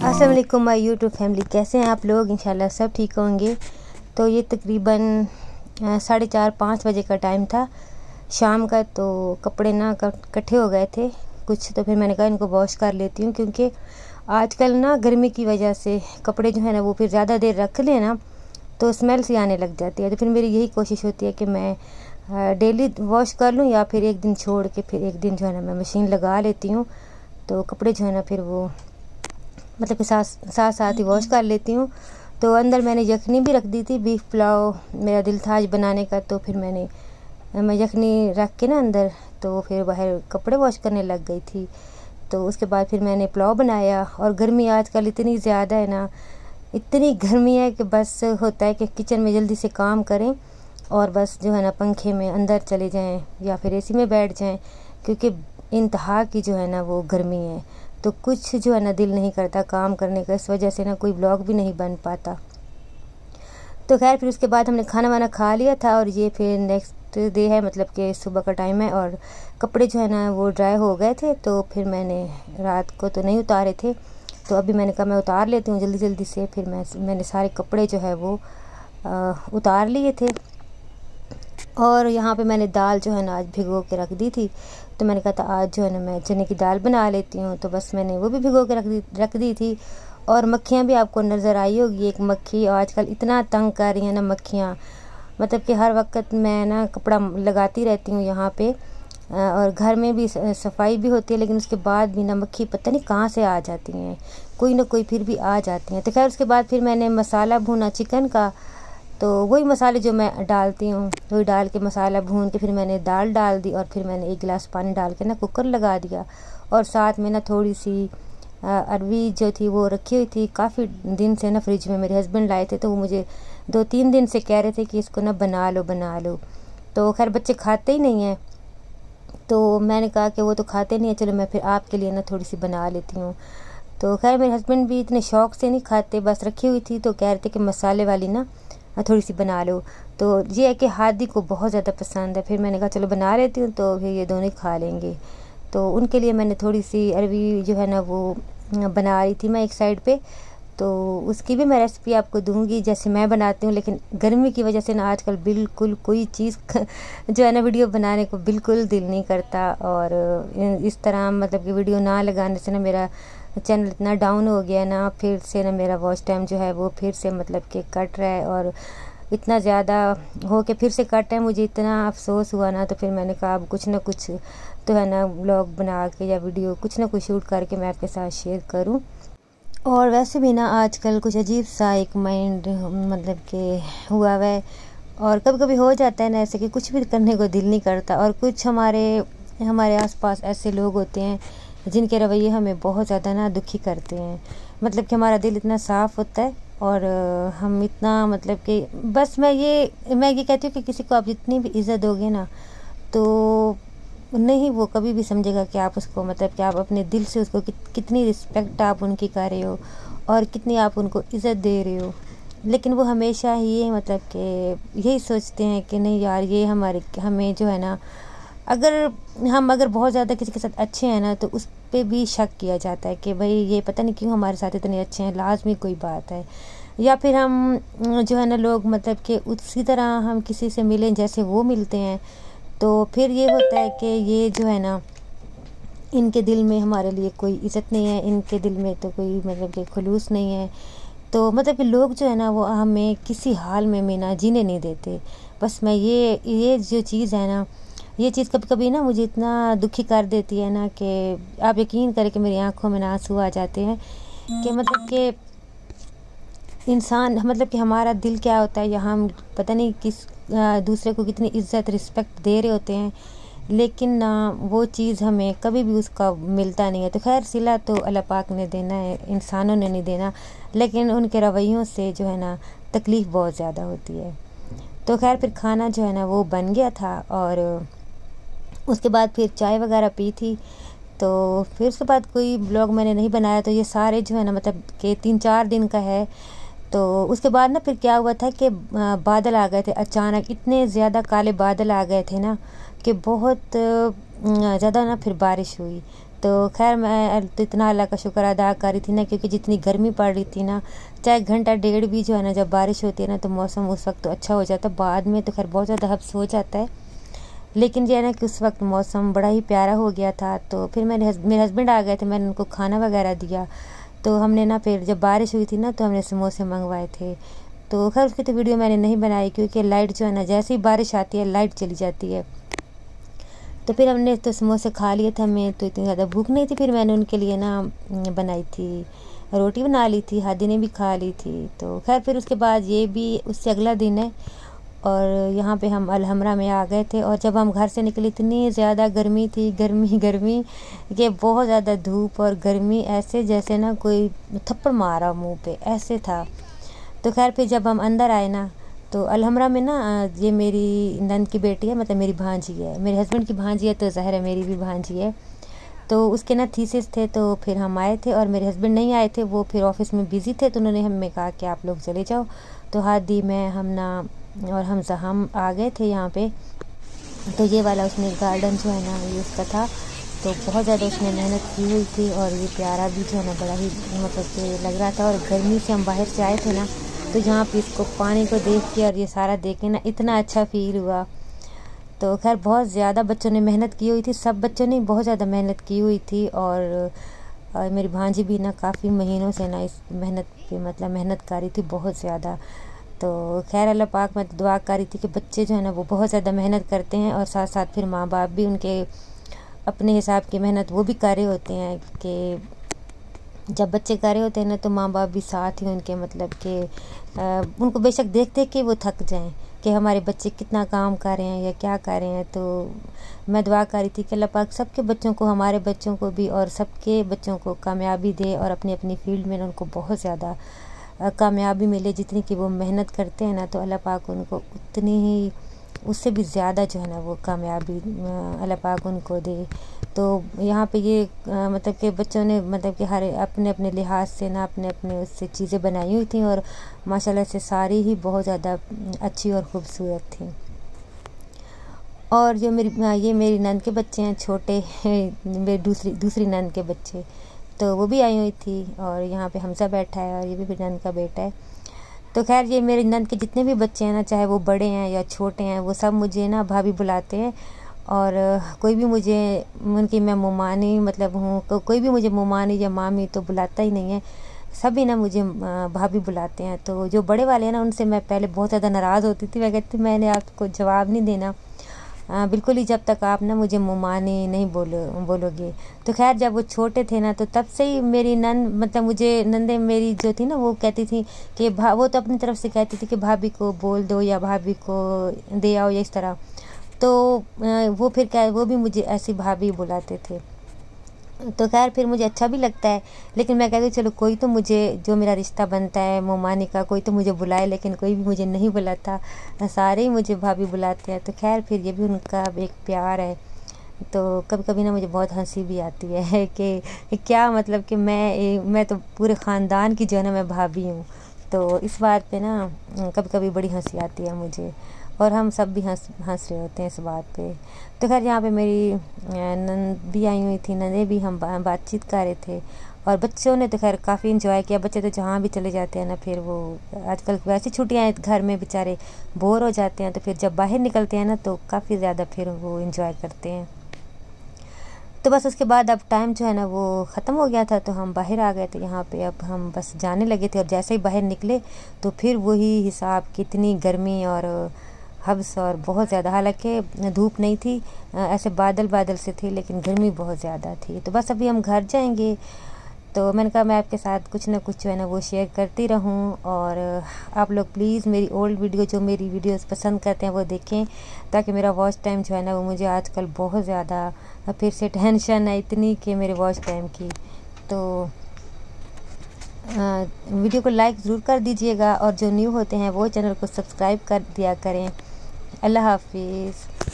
अस्सलाम वालेकुम my YouTube family, कैसे हैं आप लोग। इंशाल्लाह सब ठीक होंगे। तो ये तकरीबन 4:30-5 बजे का टाइम था शाम का। तो कपड़े ना इकट्ठे हो गए थे कुछ, तो फिर मैंने कहा इनको वॉश कर लेती हूँ, क्योंकि आजकल ना गर्मी की वजह से कपड़े जो है ना वो फिर ज़्यादा देर रख लें ना तो स्मेल सी आने लग जाती है। तो फिर मेरी यही कोशिश होती है कि मैं डेली वॉश कर लूँ, या फिर एक दिन छोड़ के फिर एक दिन जो है ना मैं मशीन लगा लेती हूँ। तो कपड़े जो है ना फिर वो मतलब कि साथ ही वॉश कर लेती हूँ। तो अंदर मैंने यखनी भी रख दी थी, बीफ पुलाव मेरा दिल था आज बनाने का। तो फिर मैं यखनी रख के ना अंदर, तो फिर बाहर कपड़े वॉश करने लग गई थी। तो उसके बाद फिर मैंने पुलाव बनाया। और गर्मी आजकल इतनी ज़्यादा है ना, इतनी गर्मी है कि बस होता है कि किचन में जल्दी से काम करें और बस जो है ना पंखे में अंदर चले जाएं या फिर एसी में बैठ जाएं, क्योंकि इंतहा की जो है ना वो गर्मी है। तो कुछ जो है ना दिल नहीं करता काम करने का, इस वजह से ना कोई ब्लॉग भी नहीं बन पाता। तो खैर फिर उसके बाद हमने खाना वाना खा लिया था, और ये फिर नेक्स्ट डे है, मतलब कि सुबह का टाइम है, और कपड़े जो है ना वो ड्राई हो गए थे। तो फिर मैंने रात को तो नहीं उतारे थे, तो अभी मैंने कहा मैं उतार लेती हूँ जल्दी जल्दी से। फिर मैंने सारे कपड़े जो है वो उतार लिए थे। और यहाँ पे मैंने दाल जो है ना आज भिगो के रख दी थी। तो मैंने कहा था आज जो है ना मैं चने की दाल बना लेती हूँ, तो बस मैंने वो भी भिगो के रख दी थी। और मक्खियाँ भी आपको नज़र आई होगी, एक मक्खी आजकल इतना तंग कर रही है ना मक्खियाँ, मतलब कि हर वक्त मैं ना कपड़ा लगाती रहती हूँ यहाँ पे, और घर में भी सफाई भी होती है, लेकिन उसके बाद भी ना मक्खी पता नहीं कहाँ से आ जाती हैं, कोई ना कोई फिर भी आ जाती हैं। तो खैर उसके बाद फिर मैंने मसाला भूना चिकन का, तो वही मसाले जो मैं डालती हूँ वही डाल के मसाला भून के फिर मैंने दाल डाल दी, और फिर मैंने 1 गिलास पानी डाल के ना कुकर लगा दिया। और साथ में ना थोड़ी सी अरवी जो थी वो रखी हुई थी काफ़ी दिन से ना फ्रिज में, मेरे हस्बैंड लाए थे, तो वो मुझे 2-3 दिन से कह रहे थे कि इसको ना बना लो। तो खैर बच्चे खाते ही नहीं हैं, तो मैंने कहा कि वो तो खाते नहीं है, चलो मैं फिर आपके लिए ना थोड़ी सी बना लेती हूँ। तो खैर मेरे हस्बैंड भी इतने शौक़ से नहीं खाते, बस रखी हुई थी तो कह रहे थे कि मसाले वाली ना थोड़ी सी बना लो। तो ये है कि हादी को बहुत ज़्यादा पसंद है, फिर मैंने कहा चलो बना लेती हूँ, तो फिर ये दोनों ही खा लेंगे। तो उनके लिए मैंने थोड़ी सी अरवी जो है ना वो बना रही थी मैं एक साइड पे, तो उसकी भी मैं रेसिपी आपको दूंगी जैसे मैं बनाती हूँ। लेकिन गर्मी की वजह से ना आजकल बिल्कुल कोई चीज़ जो है ना वीडियो बनाने को बिल्कुल दिल नहीं करता, और इस तरह मतलब कि वीडियो ना लगाने से ना मेरा चैनल इतना डाउन हो गया ना, फिर से ना मेरा वॉच टाइम जो है वो फिर से मतलब कि कट रहा है, और इतना ज़्यादा हो के फिर से कट है। मुझे इतना अफसोस हुआ ना, तो फिर मैंने कहा अब कुछ ना कुछ तो है ना व्लॉग बना के या वीडियो कुछ ना कुछ शूट करके मैं आपके साथ शेयर करूं। और वैसे भी ना आजकल कुछ अजीब सा एक माइंड मतलब कि हुआ है, और कभी कभी हो जाता है ना ऐसे कि कुछ भी करने को दिल नहीं करता। और कुछ हमारे आसपास ऐसे लोग होते हैं जिनके रवैये हमें बहुत ज़्यादा ना दुखी करते हैं। मतलब कि हमारा दिल इतना साफ़ होता है, और हम इतना मतलब कि बस मैं ये कहती हूँ कि किसी को आप जितनी भी इज़्ज़त दोगे ना, तो नहीं वो कभी भी समझेगा कि आप उसको मतलब कि आप अपने दिल से उसको कितनी रिस्पेक्ट आप उनकी कर रहे हो और कितनी आप उनको इज़्ज़त दे रहे हो। लेकिन वो हमेशा ही मतलब कि यही सोचते हैं कि नहीं यार ये हमें जो है ना, अगर बहुत ज़्यादा किसी के साथ अच्छे हैं ना, तो उस पे भी शक किया जाता है कि भाई ये पता नहीं क्यों हमारे साथ इतने अच्छे हैं, लाजमी कोई बात है। या फिर हम जो है ना लोग मतलब कि उसी तरह हम किसी से मिलें जैसे वो मिलते हैं, तो फिर ये होता है कि ये जो है ना इनके दिल में हमारे लिए कोई इज़्ज़त नहीं है, इनके दिल में तो कोई मतलब कि खुलूस नहीं है। तो मतलब कि लोग जो है ना वो हमें किसी हाल में ना जीने नहीं देते। बस मैं ये जो चीज़ है ना, ये चीज़ कभी कभी ना मुझे इतना दुखी कर देती है ना कि आप यकीन करें कि मेरी आंखों में ना आंसू आ जाते हैं कि मतलब कि इंसान मतलब कि हमारा दिल क्या होता है, या हम पता नहीं किस दूसरे को कितनी इज़्ज़त रिस्पेक्ट दे रहे होते हैं, लेकिन ना वो चीज़ हमें कभी भी उसका मिलता नहीं है। तो खैर सिला तो अल्लाह पाक ने देना है, इंसानों ने नहीं देना, लेकिन उनके रवैयों से जो है ना तकलीफ़ बहुत ज़्यादा होती है। तो खैर फिर खाना जो है ना वो बन गया था, और उसके बाद फिर चाय वगैरह पी थी। तो फिर उसके बाद कोई ब्लॉग मैंने नहीं बनाया। तो ये सारे जो है ना मतलब कि 3-4 दिन का है। तो उसके बाद ना फिर क्या हुआ था कि बादल आ गए थे अचानक, इतने ज़्यादा काले बादल आ गए थे ना कि बहुत ज़्यादा ना फिर बारिश हुई। तो खैर मैं तो इतना अल्लाह का शुक्र अदा कर रही थी ना, क्योंकि जितनी गर्मी पड़ रही थी ना, चाहे घंटा डेढ़ भी जो है ना, जब बारिश होती है ना तो मौसम उस वक्त तो अच्छा हो जाता है, बाद में तो खैर बहुत ज़्यादा हब्स हो जाता है। लेकिन जो है ना कि उस वक्त मौसम बड़ा ही प्यारा हो गया था। तो फिर मेरे हस्बैंड आ गए थे, मैंने उनको खाना वगैरह दिया। तो हमने ना फिर जब बारिश हुई थी ना तो हमने समोसे मंगवाए थे। तो खैर उसकी तो वीडियो मैंने नहीं बनाई, क्योंकि लाइट जो है ना, जैसे ही बारिश आती है लाइट चली जाती है। तो फिर हमने तो समोसे खा लिए थे, हमें तो इतनी ज़्यादा भूख नहीं थी। फिर मैंने उनके लिए ना बनाई थी, रोटी बना ली थी, हादी ने भी खा ली थी। तो खैर फिर उसके बाद ये भी उससे अगला दिन है और यहाँ पे हम अलहमरा में आ गए थे। और जब हम घर से निकले इतनी ज़्यादा गर्मी थी, गर्मी कि बहुत ज़्यादा धूप और गर्मी, ऐसे जैसे ना कोई थप्पड़ मारा मुंह पे, ऐसे था। तो खैर फिर जब हम अंदर आए ना, तो अलहमरा में ना ये मेरी नंद की बेटी है, मतलब मेरी भांजी है, मेरे हस्बैंड की भांजी है, तो ज़ाहिर है मेरी भी भांजी है। तो उसके ना थीसिस थे, तो फिर हम आए थे और मेरे हस्बैंड नहीं आए थे, वो फिर ऑफिस में बिज़ी थे। तो उन्होंने हमें कहा कि आप लोग चले जाओ। तो हादी मैं हम और हम आ गए थे यहाँ पे। तो ये वाला उसने गार्डन जो है ना ये उसका था, तो बहुत ज़्यादा उसने मेहनत की हुई थी। और ये प्यारा भी जो है ना बड़ा ही मतलब कि लग रहा था। और गर्मी से हम बाहर से आए थे ना, तो यहाँ पे इसको पानी को देख के और ये सारा देख के ना इतना अच्छा फील हुआ। तो खैर बहुत ज़्यादा बच्चों ने मेहनत की हुई थी, सब बच्चों ने बहुत ज़्यादा मेहनत की हुई थी। और मेरी भांजी भी ना काफ़ी महीनों से ना इस मेहनत की मतलब मेहनत कर रही थी बहुत ज़्यादा। तो खैर अल्लाह पाक मैं तो दुआ कर रही थी कि बच्चे जो है ना वो बहुत ज़्यादा मेहनत करते हैं, और साथ साथ फिर माँ बाप भी उनके अपने हिसाब की मेहनत वो भी कर रहे होते हैं। कि जब बच्चे कर रहे होते हैं ना तो माँ बाप भी साथ ही उनके मतलब कि उनको बेशक देख देख के वो थक जाएं कि हमारे बच्चे कितना काम कर रहे हैं या क्या कर रहे हैं। तो मैं दुआ कर रही थी कि अल्लाह पाक सबके बच्चों को, हमारे बच्चों को भी और सबके बच्चों को कामयाबी दे, और अपनी अपनी फील्ड में उनको बहुत ज़्यादा कामयाबी मिले। जितनी कि वो मेहनत करते हैं ना, तो अल्लाह पाक उनको उतनी ही, उससे भी ज़्यादा जो है ना वो कामयाबी अल्लाह पाक उनको दे। तो यहाँ पे ये मतलब कि बच्चों ने मतलब कि हर अपने अपने लिहाज से ना अपने अपने उससे चीज़ें बनाई हुई थी, और माशाल्लाह से सारी ही बहुत ज़्यादा अच्छी और ख़ूबसूरत थी। और जो ये मेरी नंद के बच्चे हैं छोटे, मेरी दूसरी नंद के बच्चे, तो वो भी आई हुई थी। और यहाँ पे हमजा बैठा है और ये भी नंद का बेटा है। तो खैर ये मेरी नंद के जितने भी बच्चे हैं ना, चाहे वो बड़े हैं या छोटे हैं, वो सब मुझे ना भाभी बुलाते हैं। और कोई भी मुझे उनकी मैं मुमानी मतलब हूँ, कोई भी मुझे मुमानी या मामी तो बुलाता ही नहीं है, सभी ना मुझे भाभी बुलाते हैं। तो जो बड़े वाले हैं ना, उनसे मैं पहले बहुत ज़्यादा नाराज़ होती थी। मैं कहती मैंने आपको जवाब नहीं देना बिल्कुल ही, जब तक आप ना मुझे मुमानी नहीं बोलोगे। तो खैर जब वो छोटे थे ना, तो तब से ही मेरी नंद मतलब मुझे नंदे मेरी जो थी ना, वो कहती थी कि वो तो अपनी तरफ से कहती थी कि भाभी को बोल दो या भाभी को दे आओ या इस तरह। तो वो फिर वो भी मुझे ऐसी भाभी बुलाते थे। तो खैर फिर मुझे अच्छा भी लगता है, लेकिन मैं कहती चलो कोई तो मुझे, जो मेरा रिश्ता बनता है मोमानी का, कोई तो मुझे बुलाए। लेकिन कोई भी मुझे नहीं बुलाता, सारे ही मुझे भाभी बुलाते हैं। तो खैर फिर ये भी उनका एक प्यार है। तो कभी कभी ना मुझे बहुत हंसी भी आती है कि क्या मतलब कि मैं तो पूरे ख़ानदान की जो है ना मैं भाभी हूँ। तो इस बात पे ना कभी कभी बड़ी हंसी आती है मुझे, और हम सब भी हंस रहे होते हैं इस बात पे। तो खैर यहाँ पे मेरी नंद भी आई हुई थी, नंदे भी, हम बातचीत कर रहे थे। और बच्चों ने तो खैर काफ़ी इंजॉय किया। बच्चे तो जहाँ भी चले जाते हैं ना, फिर वो आजकल वैसी छुट्टियाँ हैं, घर में बेचारे बोर हो जाते हैं, तो फिर जब बाहर निकलते हैं ना तो काफ़ी ज़्यादा फिर वो इंजॉय करते हैं। तो बस उसके बाद अब टाइम जो है ना वो ख़त्म हो गया था, तो हम बाहर आ गए थे यहाँ पे। अब हम बस जाने लगे थे, और जैसे ही बाहर निकले तो फिर वही हिसाब, कितनी गर्मी और हब्स और बहुत ज़्यादा। हालांकि धूप नहीं थी, ऐसे बादल से थे, लेकिन गर्मी बहुत ज़्यादा थी। तो बस अभी हम घर जाएंगे। तो मैंने कहा मैं आपके साथ कुछ ना कुछ जो है ना वो शेयर करती रहूं। और आप लोग प्लीज़ मेरी ओल्ड वीडियो, जो मेरी वीडियोस पसंद करते हैं, वो देखें, ताकि मेरा वॉच टाइम जो है ना वो, मुझे आजकल बहुत ज़्यादा फिर से टेंशन है इतनी कि मेरे वॉच टाइम की। तो वीडियो को लाइक ज़रूर कर दीजिएगा, और जो न्यू होते हैं वो चैनल को सब्सक्राइब कर दिया करें। अल्लाह हाफिज़।